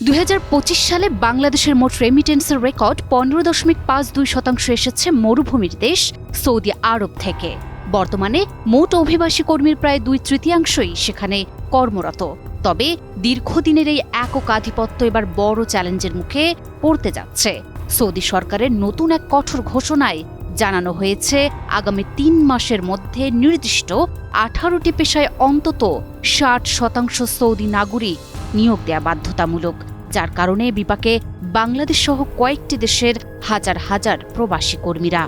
2025 সালে বাংলাদেশের মোট রেমিটেন্সের রেকর্ড 15.52% এসেছে মরুভূমির দেশ সৌদি আরব থেকে। বর্তমানে মোট অভিবাসী কর্মীর প্রায় 2/3 সেখানে কর্মরত। তবে দীর্ঘদিনের এই একক আধিপত্য এবার বড় চ্যালেঞ্জের মুখে পড়তে যাচ্ছে। সৌদি সরকারের নতুন এক কঠোর ঘোষণায় জানানো হয়েছে, আগামী 3 মাসের মধ্যে নির্দিষ্ট 18টি পেশায় অন্তত 60% সৌদি নাগরিক নিয়োগ দেয়া বাধ্যতামূলক, যার কারণে বিপাকে বাংলাদেশ সহ কয়েকটি দেশের হাজার হাজার প্রবাসী কর্মীরা।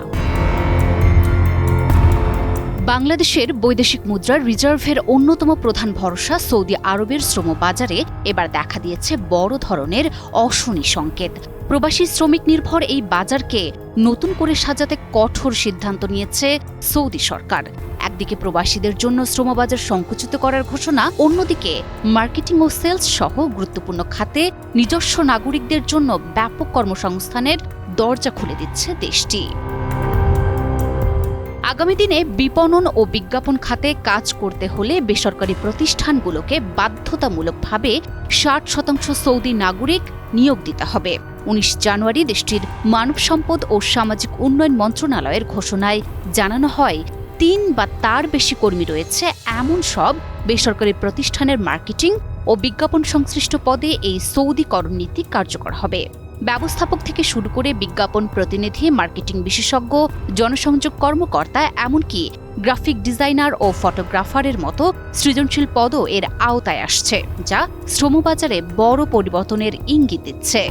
বাংলাদেশের বৈদেশিক মুদ্রার রিজার্ভের অন্যতম প্রধান ভরসা সৌদি আরবের শ্রম বাজারে এবার দেখা দিয়েছে বড় ধরনের অশনি সংকেত। প্রবাসী শ্রমিক নির্ভর এই বাজারকে নতুন করে সাজাতে কঠোর সিদ্ধান্ত নিয়েছে সৌদি সরকার। একদিকে প্রবাসীদের জন্য শ্রমবাজার সংকুচিত করার ঘোষণা, অন্যদিকে মার্কেটিং ও সেলস সহ গুরুত্বপূর্ণ খাতে নিজস্ব নাগরিকদের জন্য ব্যাপক কর্মসংস্থানের দরজা খুলে দিচ্ছে দেশটি। আগামী দিনে বিপণন ও বিজ্ঞাপন খাতে কাজ করতে হলে বেসরকারি প্রতিষ্ঠানগুলোকে বাধ্যতামূলকভাবে 60% সৌদি নাগরিক নিয়োগ দিতে হবে। 19 জানুয়ারি দেশটির মানব সম্পদ ও সামাজিক উন্নয়ন মন্ত্রণালয়ের ঘোষণায় জানানো হয়, 3 বা তার বেশি কর্মী রয়েছে এমন সব বেসরকারি প্রতিষ্ঠানের মার্কেটিং ও বিজ্ঞাপন সংশ্লিষ্ট পদে এই সৌদিকরণ নীতি কার্যকর হবে। ব্যবস্থাপক থেকে শুরু করে বিজ্ঞাপন প্রতিনিধি, মার্কেটিং বিশেষজ্ঞ, জনসংযোগ কর্মকর্তা, এমনকি গ্রাফিক ডিজাইনার ও ফটোগ্রাফারের মতো সৃজনশীল পদও এর আওতায় আসছে, যা শ্রমবাজারে বড় পরিবর্তনের ইঙ্গিত দিচ্ছে।